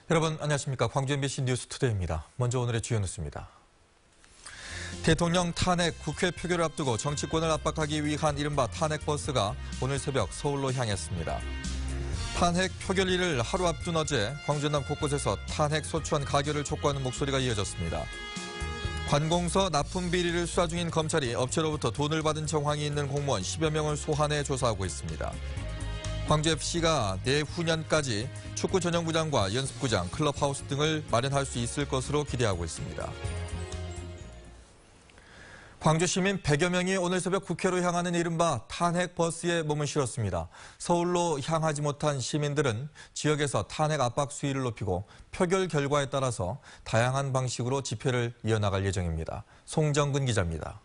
여러분 안녕하십니까. 광주 MBC 뉴스투데이입니다. 먼저 오늘의 주요 뉴스입니다. 대통령 탄핵 국회 표결을 앞두고 정치권을 압박하기 위한 이른바 탄핵버스가 오늘 새벽 서울로 향했습니다. 탄핵 표결일을 하루 앞둔 어제 광주 남 곳곳에서 탄핵 소추안 가결을 촉구하는 목소리가 이어졌습니다. 관공서 납품 비리를 수사 중인 검찰이 업체로부터 돈을 받은 정황이 있는 공무원 10여 명을 소환해 조사하고 있습니다. 광주FC가 내후년까지 축구 전용구장과 연습구장, 클럽하우스 등을 마련할 수 있을 것으로 기대하고 있습니다. 광주 시민 100여 명이 오늘 새벽 국회로 향하는 이른바 탄핵버스에 몸을 실었습니다. 서울로 향하지 못한 시민들은 지역에서 탄핵 압박 수위를 높이고 표결 결과에 따라서 다양한 방식으로 집회를 이어나갈 예정입니다. 송정근 기자입니다.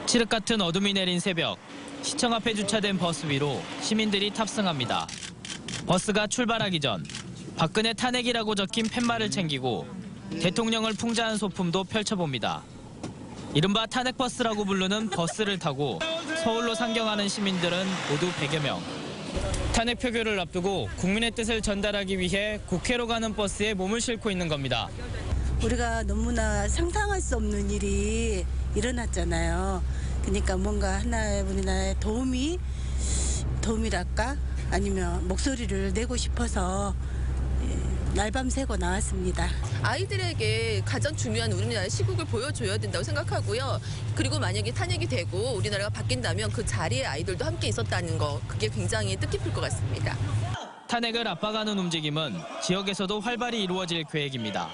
칠흑 같은 어둠이 내린 새벽, 시청 앞에 주차된 버스 위로 시민들이 탑승합니다. 버스가 출발하기 전 박근혜 탄핵이라고 적힌 팻말을 챙기고 대통령을 풍자한 소품도 펼쳐봅니다. 이른바 탄핵버스라고 부르는 버스를 타고 서울로 상경하는 시민들은 모두 100여 명. 탄핵 표결을 앞두고 국민의 뜻을 전달하기 위해 국회로 가는 버스에 몸을 싣고 있는 겁니다. 우리가 너무나 상상할 수 없는 일이 일어났잖아요. 그러니까 뭔가 하나의 우리나라의 도움이랄까? 아니면 목소리를 내고 싶어서 날밤 새고 나왔습니다. 아이들에게 가장 중요한 우리나라의 시국을 보여줘야 된다고 생각하고요. 그리고 만약에 탄핵이 되고 우리나라가 바뀐다면 그 자리에 아이들도 함께 있었다는 거, 그게 굉장히 뜻깊을 것 같습니다. 탄핵을 압박하는 움직임은 지역에서도 활발히 이루어질 계획입니다.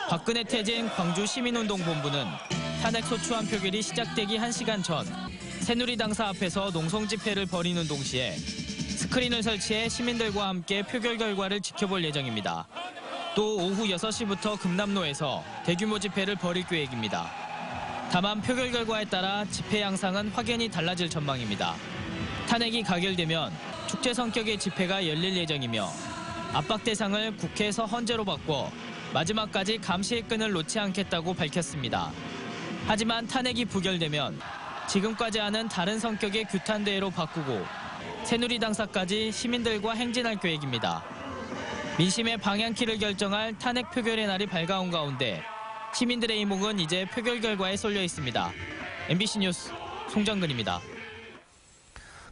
박근혜 퇴진 광주시민운동본부는 탄핵 소추안 표결이 시작되기 1시간 전 새누리당사 앞에서 농성 집회를 벌이는 동시에 스크린을 설치해 시민들과 함께 표결 결과를 지켜볼 예정입니다. 또 오후 6시부터 금남로에서 대규모 집회를 벌일 계획입니다. 다만 표결 결과에 따라 집회 양상은 확연히 달라질 전망입니다. 탄핵이 가결되면 축제 성격의 집회가 열릴 예정이며 압박 대상을 국회에서 헌재로 바꿔 마지막까지 감시의 끈을 놓지 않겠다고 밝혔습니다. 하지만 탄핵이 부결되면 지금까지와는 다른 성격의 규탄대회로 바꾸고 새누리당사까지 시민들과 행진할 계획입니다. 민심의 방향키를 결정할 탄핵 표결의 날이 밝아온 가운데 시민들의 이목은 이제 표결 결과에 쏠려 있습니다. MBC 뉴스 송정근입니다.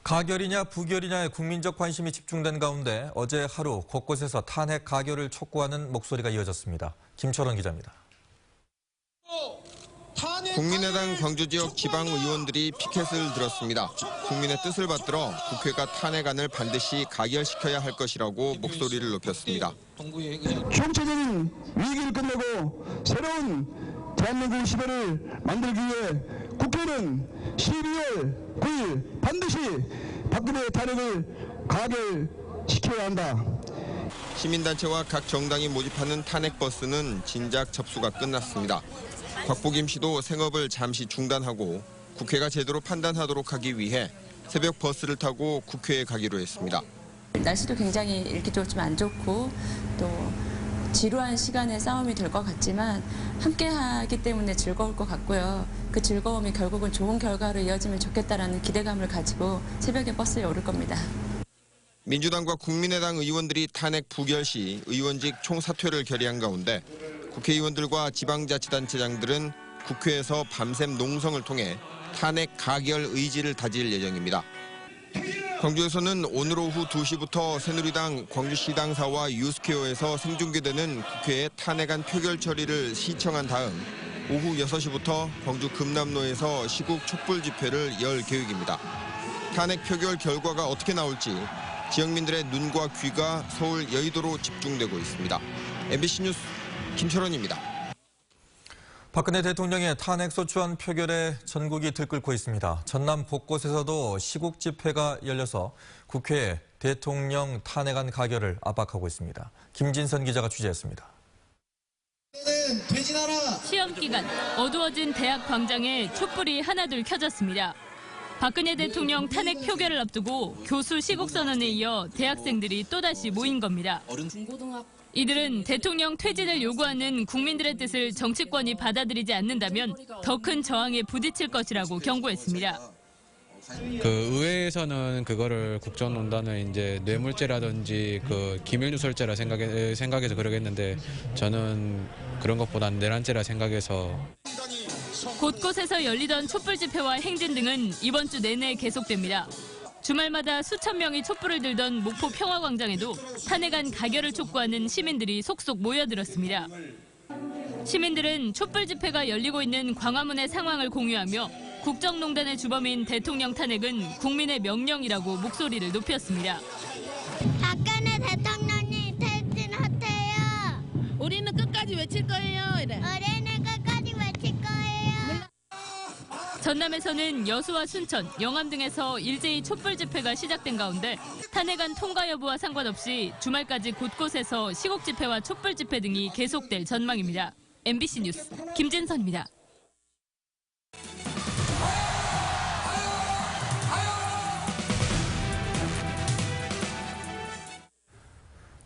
가결이냐 부결이냐에 국민적 관심이 집중된 가운데 어제 하루 곳곳에서 탄핵 가결을 촉구하는 목소리가 이어졌습니다. 김철원 기자입니다. 국민의당 광주 지역 지방 의원들이 피켓을 들었습니다. 국민의 뜻을 받들어 국회가 탄핵안을 반드시 가결시켜야 할 것이라고 목소리를 높였습니다. 총체적인 위기를 끝내고 새로운 대한민국 시대를 만들기 위해 국회는 12월 9일 반드시 박근혜 탄핵을 가결시켜야 한다. 시민단체와 각 정당이 모집하는 탄핵버스는 진작 접수가 끝났습니다. 곽복임 씨도 생업을 잠시 중단하고 국회가 제대로 판단하도록 하기 위해 새벽 버스를 타고 국회에 가기로 했습니다. 날씨도 굉장히 일기도 좀 안 좋고 또 지루한 시간의 싸움이 될 것 같지만 함께 하기 때문에 즐거울 것 같고요. 그 즐거움이 결국은 좋은 결과로 이어지면 좋겠다라는 기대감을 가지고 새벽에 버스에 오를 겁니다. 민주당과 국민의당 의원들이 탄핵 부결 시 의원직 총사퇴를 결의한 가운데 국회의원들과 지방자치단체장들은 국회에서 밤샘 농성을 통해 탄핵 가결 의지를 다질 예정입니다. 광주에서는 오늘 오후 2시부터 새누리당 광주시당사와 유스케어에서 생중계되는 국회의 탄핵안 표결 처리를 시청한 다음 오후 6시부터 광주 금남로에서 시국 촛불 집회를 열 계획입니다. 탄핵 표결 결과가 어떻게 나올지 지역민들의 눈과 귀가 서울 여의도로 집중되고 있습니다. MBC 뉴스 김철원입니다. 박근혜 대통령의 탄핵 소추안 표결에 전국이 들끓고 있습니다. 전남 곳곳에서도 시국 집회가 열려서 국회에 대통령 탄핵안 가결을 압박하고 있습니다. 김진선 기자가 취재했습니다. 시험 기간 어두워진 대학 광장에 촛불이 하나둘 켜졌습니다. 박근혜 대통령 탄핵 표결을 앞두고 교수 시국 선언에 이어 대학생들이 또다시 모인 겁니다. 이들은 대통령 퇴진을 요구하는 국민들의 뜻을 정치권이 받아들이지 않는다면 더 큰 저항에 부딪힐 것이라고 경고했습니다. 그 의회에서는 그거를 국정농단을 이제 뇌물죄라든지 그 기밀누설죄라 생각해서 그러겠는데 저는 그런 것보다는 내란죄라 생각해서. 곳곳에서 열리던 촛불 집회와 행진 등은 이번 주 내내 계속됩니다. 주말마다 수천 명이 촛불을 들던 목포 평화광장에도 탄핵안 가결을 촉구하는 시민들이 속속 모여들었습니다. 시민들은 촛불 집회가 열리고 있는 광화문의 상황을 공유하며 국정농단의 주범인 대통령 탄핵은 국민의 명령이라고 목소리를 높였습니다. 박근혜 대통령님 퇴진하세요. 우리는 끝까지 외칠 거예요. 이래. 우리는 끝까지 외칠 거예요. 전남에서는 여수와 순천, 영암 등에서 일제히 촛불 집회가 시작된 가운데 탄핵안 통과 여부와 상관없이 주말까지 곳곳에서 시국 집회와 촛불 집회 등이 계속될 전망입니다. MBC 뉴스 김진선입니다.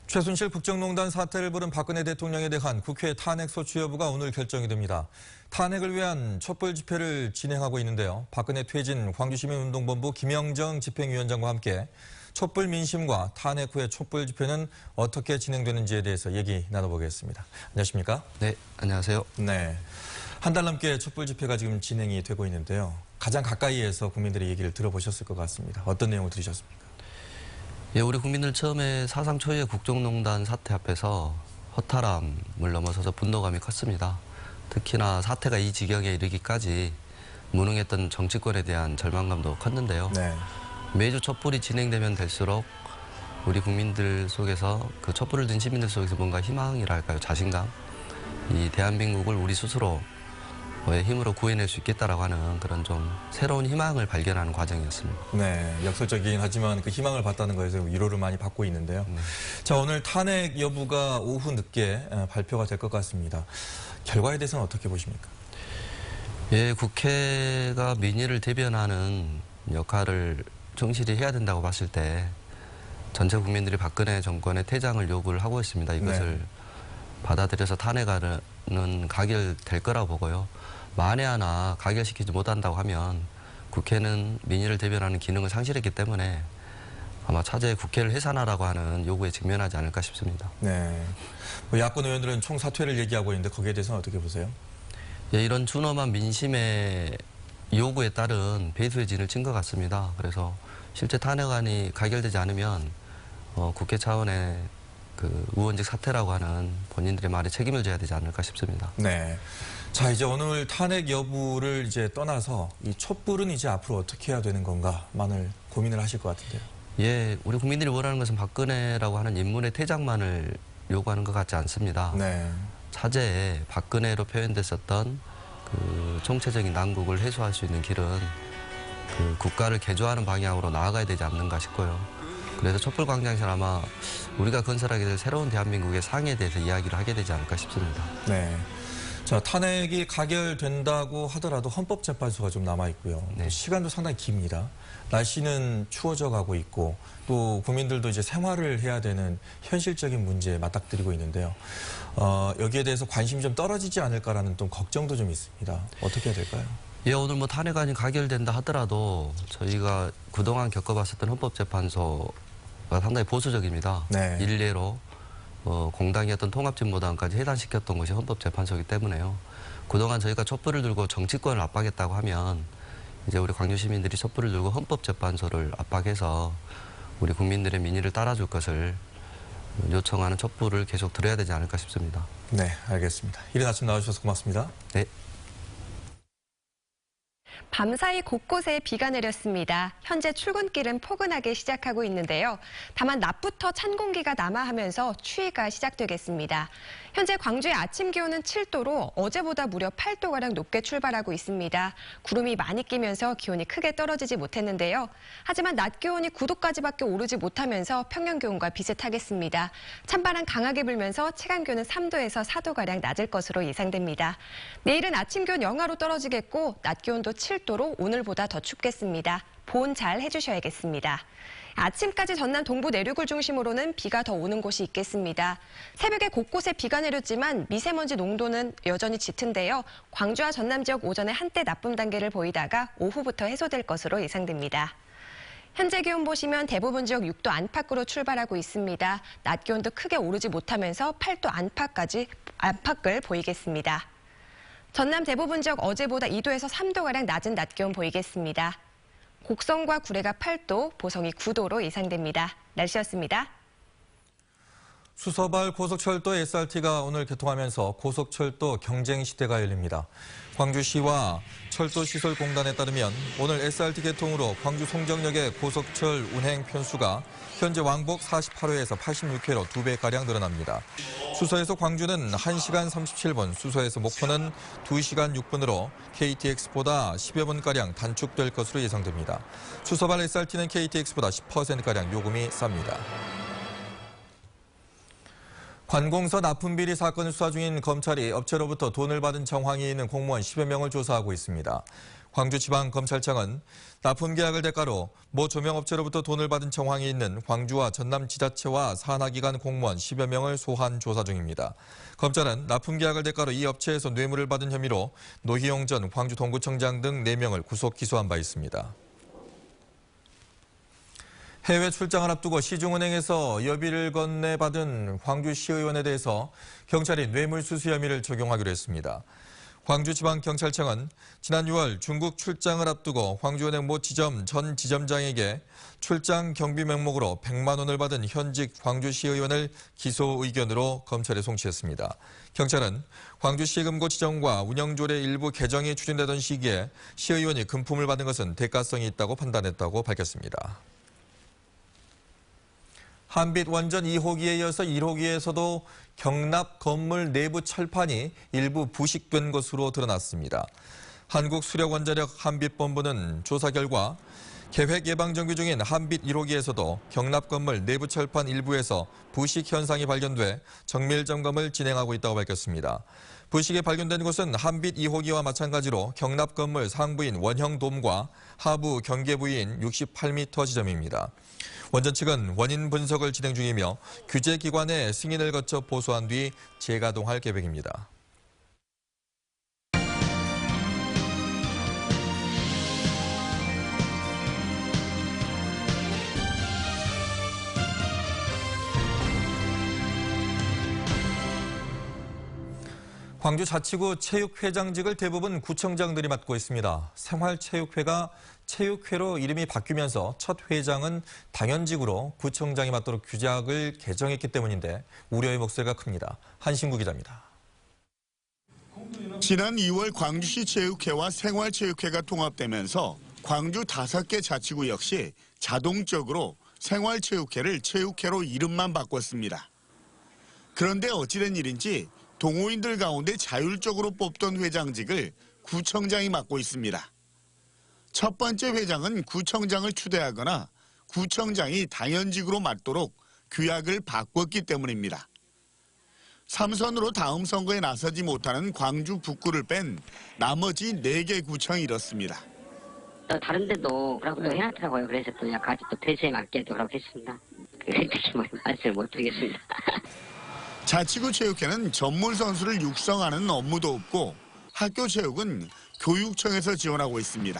최순실 국정농단 사태를 부른 박근혜 대통령에 대한 국회 탄핵 소추 여부가 오늘 결정이 됩니다. 탄핵을 위한 촛불 집회를 진행하고 있는데요. 박근혜 퇴진 광주시민운동본부 김영정 집행위원장과 함께 촛불 민심과 탄핵 후의 촛불 집회는 어떻게 진행되는지에 대해서 얘기 나눠보겠습니다. 안녕하십니까? 네, 안녕하세요. 네, 한 달 넘게 촛불 집회가 지금 진행이 되고 있는데요. 가장 가까이에서 국민들의 얘기를 들어보셨을 것 같습니다. 어떤 내용을 들으셨습니까? 예, 우리 국민들 처음에 사상 초유의 국정농단 사태 앞에서 허탈함을 넘어서서 분노감이 컸습니다. 특히나 사태가 이 지경에 이르기까지 무능했던 정치권에 대한 절망감도 컸는데요. 네. 매주 촛불이 진행되면 될수록 우리 국민들 속에서 그 촛불을 든 시민들 속에서 뭔가 희망이랄까요, 자신감, 이 대한민국을 우리 스스로의 힘으로 구해낼 수 있겠다라고 하는 그런 좀 새로운 희망을 발견하는 과정이었습니다. 네, 역설적이긴 하지만 그 희망을 봤다는 거에서 위로를 많이 받고 있는데요. 자, 오늘 탄핵 여부가 오후 늦게 발표가 될 것 같습니다. 결과에 대해서는 어떻게 보십니까? 예, 국회가 민의를 대변하는 역할을 충실히 해야 된다고 봤을 때 전체 국민들이 박근혜 정권의 퇴장을 요구를 하고 있습니다. 이것을 받아들여서 탄핵안은 가결될 거라고 보고요. 만에 하나 가결시키지 못한다고 하면 국회는 민의를 대변하는 기능을 상실했기 때문에 아마 차제에 국회를 해산하라고 하는 요구에 직면하지 않을까 싶습니다. 네, 야권 의원들은 총사퇴를 얘기하고 있는데 거기에 대해서는 어떻게 보세요? 예, 이런 준엄한 민심의 요구에 따른 배수의 진을 친 것 같습니다. 그래서 실제 탄핵안이 가결되지 않으면 국회 차원의 그 의원직 사퇴라고 하는 본인들의 말에 책임을 져야 되지 않을까 싶습니다. 네. 자, 이제 오늘 탄핵 여부를 이제 떠나서 이 촛불은 이제 앞으로 어떻게 해야 되는 건가만을 고민을 하실 것 같은데요. 예, 우리 국민들이 원하는 것은 박근혜라고 하는 인물의 퇴장만을 요구하는 것 같지 않습니다. 네. 차제에 박근혜로 표현됐었던 그 총체적인 난국을 해소할 수 있는 길은 그 국가를 개조하는 방향으로 나아가야 되지 않는가 싶고요. 그래서 촛불광장에서 아마 우리가 건설하게 될 새로운 대한민국의 상에 대해서 이야기를 하게 되지 않을까 싶습니다. 네. 자, 탄핵이 가결된다고 하더라도 헌법재판소가 좀 남아있고요. 네. 시간도 상당히 깁니다. 날씨는 추워져 가고 있고 또 국민들도 이제 생활을 해야 되는 현실적인 문제에 맞닥뜨리고 있는데요. 여기에 대해서 관심이 좀 떨어지지 않을까라는 좀 걱정도 좀 있습니다. 어떻게 해야 될까요? 예, 오늘 뭐 탄핵안이 가결된다 하더라도 저희가 그동안 겪어봤었던 헌법재판소가 상당히 보수적입니다. 네. 일례로 공당이었던 통합진보당까지 해산시켰던 것이 헌법재판소이기 때문에요. 그동안 저희가 촛불을 들고 정치권을 압박했다고 하면 이제 우리 광주 시민들이 촛불을 들고 헌법재판소를 압박해서 우리 국민들의 민의를 따라줄 것을 요청하는 촛불을 계속 들어야 되지 않을까 싶습니다. 네, 알겠습니다. 이른 아침 나와주셔서 고맙습니다. 네. 밤사이 곳곳에 비가 내렸습니다. 현재 출근길은 포근하게 시작하고 있는데요. 다만 낮부터 찬 공기가 남하하면서 추위가 시작되겠습니다. 현재 광주의 아침 기온은 7도로 어제보다 무려 8도가량 높게 출발하고 있습니다. 구름이 많이 끼면서 기온이 크게 떨어지지 못했는데요. 하지만 낮 기온이 9도까지밖에 오르지 못하면서 평년 기온과 비슷하겠습니다. 찬바람 강하게 불면서 체감 기온은 3도에서 4도가량 낮을 것으로 예상됩니다. 내일은 아침 기온 영하로 떨어지겠고 낮 기온도 7도 30도로 오늘보다 더 춥겠습니다. 보온 잘 해주셔야겠습니다. 아침까지 전남 동부 내륙을 중심으로는 비가 더 오는 곳이 있겠습니다. 새벽에 곳곳에 비가 내렸지만 미세먼지 농도는 여전히 짙은데요. 광주와 전남 지역 오전에 한때 나쁨 단계를 보이다가 오후부터 해소될 것으로 예상됩니다. 현재 기온 보시면 대부분 지역 6도 안팎으로 출발하고 있습니다. 낮 기온도 크게 오르지 못하면서 8도 안팎을 보이겠습니다. 전남 대부분 지역 어제보다 2도에서 3도가량 낮은 낮 기온 보이겠습니다. 곡성과 구례가 8도, 보성이 9도로 예상됩니다. 날씨였습니다. 수서발 고속철도 SRT가 오늘 개통하면서 고속철도 경쟁 시대가 열립니다. 광주시와 철도시설공단에 따르면 오늘 SRT 개통으로 광주 송정역의 고속철 운행 편수가 현재 왕복 48회에서 86회로 2배가량 늘어납니다. 수서에서 광주는 1시간 37분, 수서에서 목포는 2시간 6분으로 KTX보다 10여 분가량 단축될 것으로 예상됩니다. 수서발 SRT는 KTX보다 10%가량 요금이 쌉니다. 관공서 납품비리 사건을 수사 중인 검찰이 업체로부터 돈을 받은 정황이 있는 공무원 10여 명을 조사하고 있습니다. 광주지방검찰청은 납품계약을 대가로 모 조명업체로부터 돈을 받은 정황이 있는 광주와 전남지자체와 산하기관 공무원 10여 명을 소환 조사 중입니다. 검찰은 납품계약을 대가로 이 업체에서 뇌물을 받은 혐의로 노희용 전 광주 동구청장 등 4명을 구속 기소한 바 있습니다. 해외 출장을 앞두고 시중은행에서 여비를 건네받은 광주시의원에 대해서 경찰이 뇌물수수 혐의를 적용하기로 했습니다. 광주지방경찰청은 지난 6월 중국 출장을 앞두고 광주은행 모 지점 전 지점장에게 출장 경비 명목으로 100만 원을 받은 현직 광주시의원을 기소 의견으로 검찰에 송치했습니다. 경찰은 광주시금고 지정과 운영조례 일부 개정이 추진되던 시기에 시의원이 금품을 받은 것은 대가성이 있다고 판단했다고 밝혔습니다. 한빛 원전 2호기에 이어서 1호기에서도 경납 건물 내부 철판이 일부 부식된 것으로 드러났습니다. 한국수력원자력 한빛본부는 조사 결과 계획 예방 정비 중인 한빛 1호기에서도 경납 건물 내부 철판 일부에서 부식 현상이 발견돼 정밀 점검을 진행하고 있다고 밝혔습니다. 부식이 발견된 곳은 한빛 2호기와 마찬가지로 경납 건물 상부인 원형 돔과 하부 경계 부위인 68m 지점입니다. 원전 측은 원인 분석을 진행 중이며 규제기관의 승인을 거쳐 보수한 뒤 재가동할 계획입니다. 광주자치구 체육회장직을 대부분 구청장들이 맡고 있습니다. 생활체육회가 체육회로 이름이 바뀌면서 첫 회장은 당연직으로 구청장이 맡도록 규약을 개정했기 때문인데 우려의 목소리가 큽니다. 한신구 기자입니다. 지난 2월 광주시 체육회와 생활체육회가 통합되면서 광주 5개 자치구 역시 자동적으로 생활체육회를 체육회로 이름만 바꿨습니다. 그런데 어찌된 일인지 동호인들 가운데 자율적으로 뽑던 회장직을 구청장이 맡고 있습니다. 첫 번째 회장은 구청장을 추대하거나 구청장이 당연직으로 맡도록 규약을 바꿨기 때문입니다. 3선으로 다음 선거에 나서지 못하는 광주 북구를 뺀 나머지 4개 구청이 이렇습니다. 다른 데도 그러고 해놨더라고요. 그래서 또 같이 또 폐쇄에 맞게 그러고 했습니다. 특히 말씀을 못 드리겠습니다. 자치구 체육회는 전문 선수를 육성하는 업무도 없고 학교 체육은 교육청에서 지원하고 있습니다.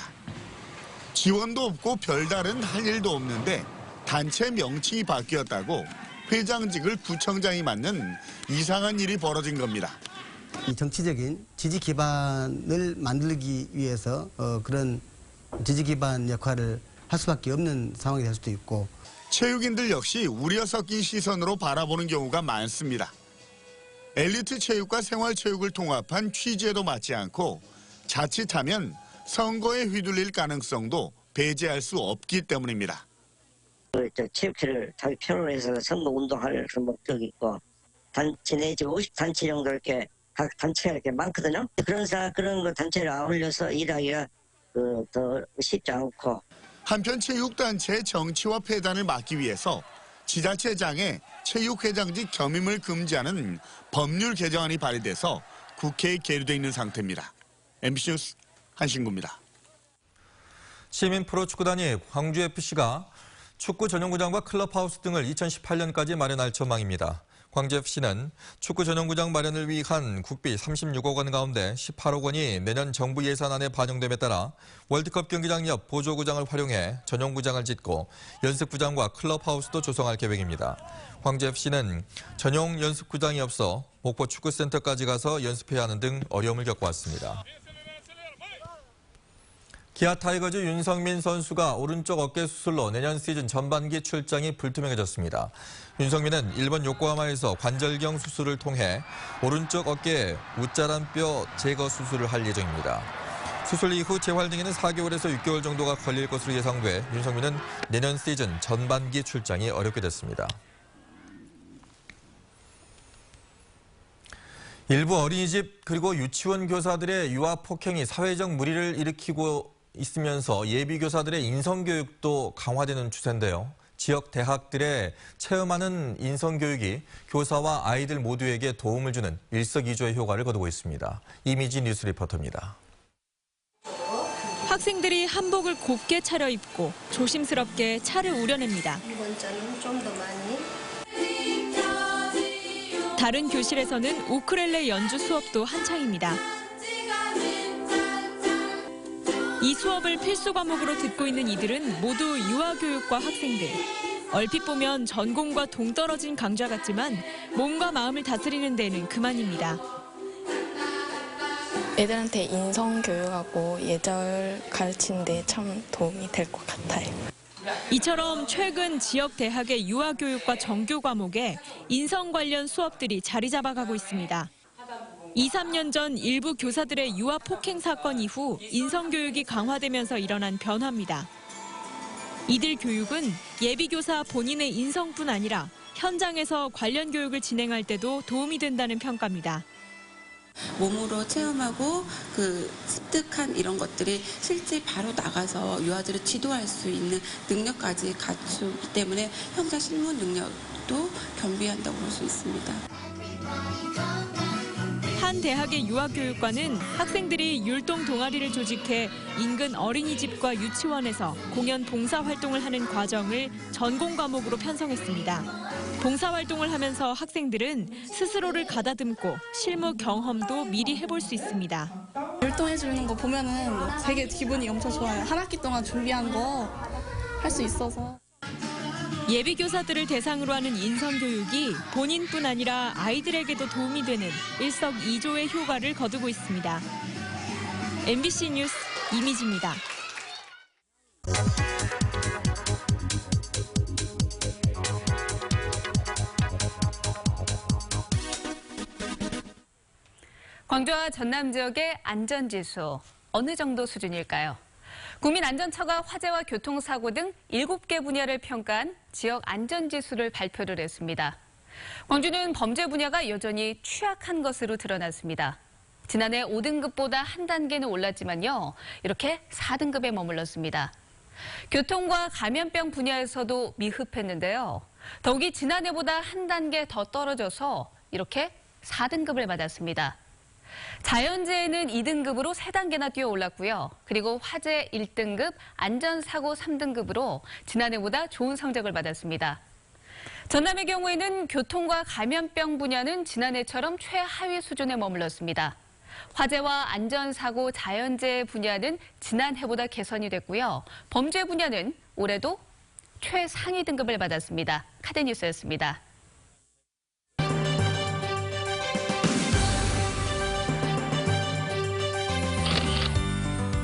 지원도 없고 별다른 할 일도 없는데 단체 명칭이 바뀌었다고 회장직을 구청장이 맡는 이상한 일이 벌어진 겁니다. 이 정치적인 지지 기반을 만들기 위해서 그런 지지 기반 역할을 할 수밖에 없는 상황이 될 수도 있고 체육인들 역시 우려 섞인 시선으로 바라보는 경우가 많습니다. 엘리트 체육과 생활체육을 통합한 취지에도 맞지 않고 자칫하면 선거에 휘둘릴 가능성도 배제할 수 없기 때문입니다. 체육회를 자기 편으로 해서 선거 운동할 그런 목적이 있고 단체 내지 50단체 정도 이렇게 각 단체가 이렇게 많거든요. 그런 거 단체를 아울러서 일하기가 더 쉽지 않고. 한편 체육단체의 정치와 폐단을 막기 위해서 지자체장에 체육회장직 겸임을 금지하는 법률 개정안이 발의돼서 국회에 계류돼 있는 상태입니다. MBC 뉴스 한신구입니다. 시민 프로축구단이 광주FC가 축구 전용구장과 클럽하우스 등을 2018년까지 마련할 전망입니다. 광주FC는 축구 전용구장 마련을 위한 국비 36억 원 가운데 18억 원이 내년 정부 예산안에 반영됨에 따라 월드컵 경기장 옆 보조구장을 활용해 전용구장을 짓고 연습구장과 클럽하우스도 조성할 계획입니다. 광주FC는 전용 연습구장이 없어 목포 축구센터까지 가서 연습해야 하는 등 어려움을 겪어왔습니다. 기아 타이거즈 윤성민 선수가 오른쪽 어깨 수술로 내년 시즌 전반기 출장이 불투명해졌습니다. 윤성민은 일본 요코하마에서 관절경 수술을 통해 오른쪽 어깨에 웃자란뼈 제거 수술을 할 예정입니다. 수술 이후 재활 등에는 4개월에서 6개월 정도가 걸릴 것으로 예상돼 윤성민은 내년 시즌 전반기 출장이 어렵게 됐습니다. 일부 어린이집 그리고 유치원 교사들의 유아 폭행이 사회적 물의를 일으키고 있으면서 예비 교사들의 인성교육도 강화되는 추세인데요. 지역 대학들의 체험하는 인성교육이 교사와 아이들 모두에게 도움을 주는 일석이조의 효과를 거두고 있습니다. 이미지 뉴스 리포터입니다. 학생들이 한복을 곱게 차려입고 조심스럽게 차를 우려냅니다. 이번 잔은 좀 더 많이. 다른 교실에서는 우쿨렐레 연주 수업도 한창입니다. 이 수업을 필수 과목으로 듣고 있는 이들은 모두 유아교육과 학생들. 얼핏 보면 전공과 동떨어진 강좌 같지만 몸과 마음을 다스리는 데는 그만입니다. 애들한테 인성교육하고 예절 가르치는 데 참 도움이 될 것 같아요. 이처럼 최근 지역 대학의 유아교육과 정규 과목에 인성 관련 수업들이 자리 잡아가고 있습니다. 2, 3년 전 일부 교사들의 유아 폭행 사건 이후 인성교육이 강화되면서 일어난 변화입니다. 이들 교육은 예비교사 본인의 인성뿐 아니라 현장에서 관련 교육을 진행할 때도 도움이 된다는 평가입니다. 몸으로 체험하고 그 습득한 이런 것들이 실제 바로 나가서 유아들을 지도할 수 있는 능력까지 갖추기 때문에 현장 실무 능력도 겸비한다고 볼 수 있습니다. 한 대학의 유아교육과는 학생들이 율동 동아리를 조직해 인근 어린이집과 유치원에서 공연 봉사활동을 하는 과정을 전공 과목으로 편성했습니다. 봉사활동을 하면서 학생들은 스스로를 가다듬고 실무 경험도 미리 해볼 수 있습니다. 율동해주는 거 보면은 되게 기분이 엄청 좋아요. 한 학기 동안 준비한 거 할 수 있어서. 예비교사들을 대상으로 하는 인성교육이 본인뿐 아니라 아이들에게도 도움이 되는 일석이조의 효과를 거두고 있습니다. MBC 뉴스 이미지입니다. 광주와 전남 지역의 안전지수 어느 정도 수준일까요? 국민안전처가 화재와 교통사고 등 7개 분야를 평가한 지역 안전지수를 발표를 했습니다. 광주는 범죄 분야가 여전히 취약한 것으로 드러났습니다. 지난해 5등급보다 한 단계는 올랐지만요, 이렇게 4등급에 머물렀습니다. 교통과 감염병 분야에서도 미흡했는데요. 더욱이 지난해보다 한 단계 더 떨어져서 이렇게 4등급을 받았습니다. 자연재해는 2등급으로 3단계나 뛰어 올랐고요. 그리고 화재 1등급, 안전사고 3등급으로 지난해보다 좋은 성적을 받았습니다. 전남의 경우에는 교통과 감염병 분야는 지난해처럼 최하위 수준에 머물렀습니다. 화재와 안전사고, 자연재해 분야는 지난해보다 개선이 됐고요. 범죄 분야는 올해도 최상위 등급을 받았습니다. 카드뉴스였습니다.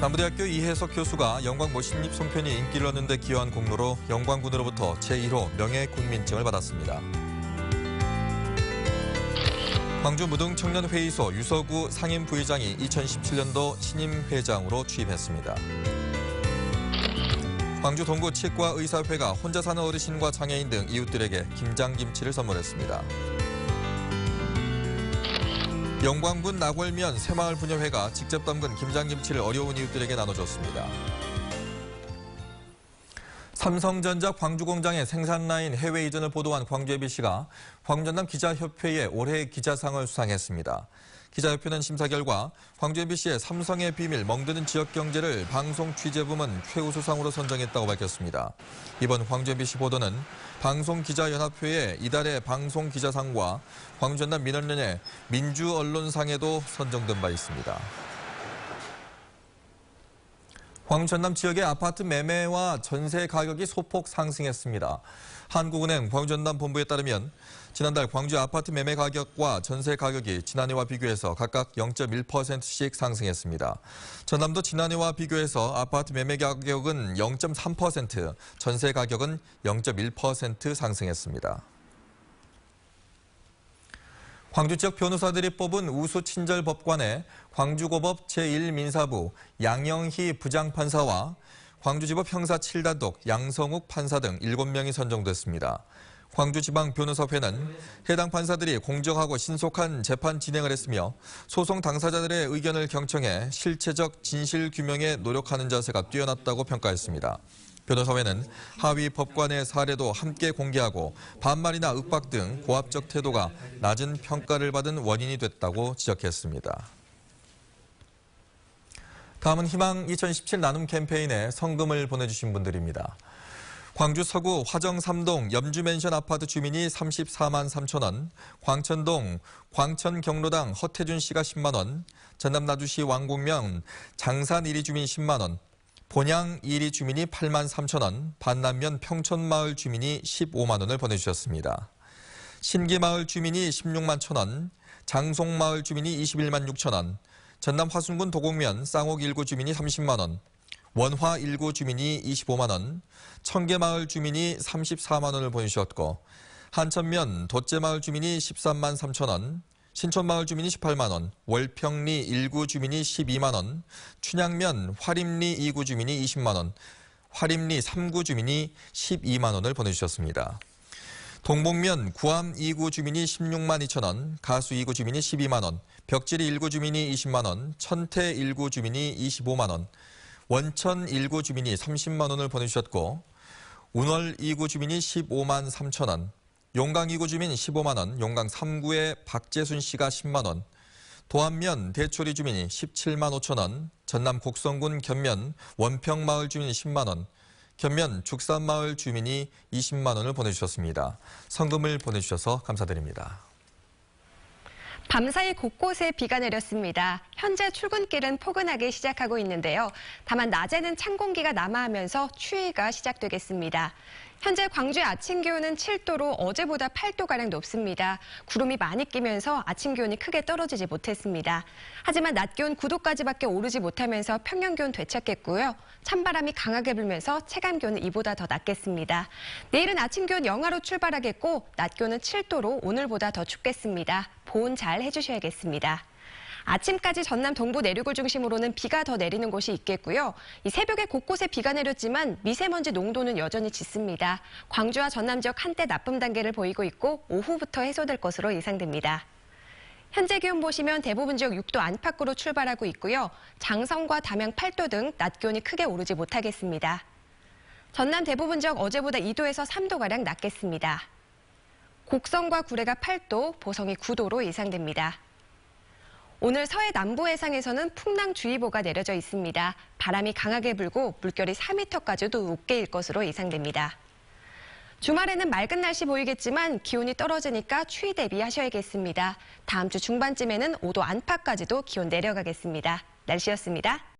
남부대학교 이혜석 교수가 영광 모신잎 송편이 인기를 얻는 데 기여한 공로로 영광군으로부터 제1호 명예군민증을 받았습니다. 광주 무등청년회의소 유서구 상임부의장이 2017년도 신임회장으로 취임했습니다. 광주 동구 치과의사회가 혼자 사는 어르신과 장애인 등 이웃들에게 김장김치를 선물했습니다. 영광군 나골면 새마을분여회가 직접 담근 김장김치를 어려운 이웃들에게 나눠줬습니다. 삼성전자 광주공장의 생산라인 해외 이전을 보도한 광주 ABC가 광전남 기자협회의 올해 기자상을 수상했습니다. 기자협회는 심사 결과 광주 MBC의 삼성의 비밀 멍드는 지역 경제를 방송 취재 부문 최우수상으로 선정했다고 밝혔습니다. 이번 광주 MBC 보도는 방송기자연합회의 이달의 방송기자상과 광주 전남 민원련의 민주언론상에도 선정된 바 있습니다. 광주 전남 지역의 아파트 매매와 전세 가격이 소폭 상승했습니다. 한국은행 광주 전남 본부에 따르면 지난달 광주 아파트 매매 가격과 전세 가격이 지난해와 비교해서 각각 0.1%씩 상승했습니다. 전남도 지난해와 비교해서 아파트 매매 가격은 0.3%, 전세 가격은 0.1% 상승했습니다. 광주 지역 변호사들이 뽑은 우수 친절 법관에 광주고법 제1민사부 양영희 부장판사와 광주지법 형사 7단독 양성욱 판사 등 7명이 선정됐습니다. 광주지방변호사회는 해당 판사들이 공정하고 신속한 재판 진행을 했으며 소송 당사자들의 의견을 경청해 실체적 진실 규명에 노력하는 자세가 뛰어났다고 평가했습니다. 변호사회는 하위 법관의 사례도 함께 공개하고 반말이나 윽박 등 고압적 태도가 낮은 평가를 받은 원인이 됐다고 지적했습니다. 다음은 희망 2017 나눔 캠페인에 성금을 보내주신 분들입니다. 광주 서구 화정 3동 염주맨션 아파트 주민이 34만 3천 원, 광천동 광천경로당 허태준 씨가 10만 원, 전남 나주시 왕곡면 장산 1위 주민 10만 원, 본양 1위 주민이 8만 3천 원, 반남면 평촌마을 주민이 15만 원을 보내주셨습니다. 신기마을 주민이 16만 1천 원, 장송마을 주민이 21만 6천 원, 전남 화순군 도곡면 쌍옥 1구 주민이 30만 원, 원화 1구 주민이 25만 원, 청계마을 주민이 34만 원을 보내주셨고 한천면 돛제마을 주민이 13만 3천 원, 신촌마을 주민이 18만 원, 월평리 1구 주민이 12만 원, 춘향면 화림리 2구 주민이 20만 원, 화림리 3구 주민이 12만 원을 보내주셨습니다. 동복면 구암 2구 주민이 16만 2천 원, 가수 2구 주민이 12만 원, 벽지리 1구 주민이 20만 원, 천태 1구 주민이 25만 원, 원천 1구 주민이 30만 원을 보내주셨고 운월 2구 주민이 15만 3천 원, 용강 2구 주민 15만 원, 용강 3구의 박재순 씨가 10만 원, 도안면 대초리 주민이 17만 5천 원, 전남 곡성군 견면 원평마을 주민이 10만 원, 견면 죽산마을 주민이 20만 원을 보내주셨습니다. 성금을 보내주셔서 감사드립니다. 밤사이 곳곳에 비가 내렸습니다. 현재 출근길은 포근하게 시작하고 있는데요. 다만 낮에는 찬 공기가 남하하면서 추위가 시작되겠습니다. 현재 광주의 아침 기온은 7도로 어제보다 8도가량 높습니다. 구름이 많이 끼면서 아침 기온이 크게 떨어지지 못했습니다. 하지만 낮 기온 9도까지밖에 오르지 못하면서 평년 기온 되찾겠고요. 찬바람이 강하게 불면서 체감 기온은 이보다 더 낮겠습니다. 내일은 아침 기온 영하로 출발하겠고 낮 기온은 7도로 오늘보다 더 춥겠습니다. 보온 잘 해주셔야겠습니다. 아침까지 전남 동부 내륙을 중심으로는 비가 더 내리는 곳이 있겠고요. 이 새벽에 곳곳에 비가 내렸지만 미세먼지 농도는 여전히 짙습니다. 광주와 전남 지역 한때 나쁨 단계를 보이고 있고 오후부터 해소될 것으로 예상됩니다. 현재 기온 보시면 대부분 지역 6도 안팎으로 출발하고 있고요. 장성과 담양 8도 등 낮 기온이 크게 오르지 못하겠습니다. 전남 대부분 지역 어제보다 2도에서 3도가량 낮겠습니다. 곡성과 구례가 8도, 보성이 9도로 예상됩니다. 오늘 서해 남부 해상에서는 풍랑주의보가 내려져 있습니다. 바람이 강하게 불고 물결이 4m까지도 높게 일 것으로 예상됩니다. 주말에는 맑은 날씨 보이겠지만 기온이 떨어지니까 추위 대비하셔야겠습니다. 다음 주 중반쯤에는 5도 안팎까지도 기온 내려가겠습니다. 날씨였습니다.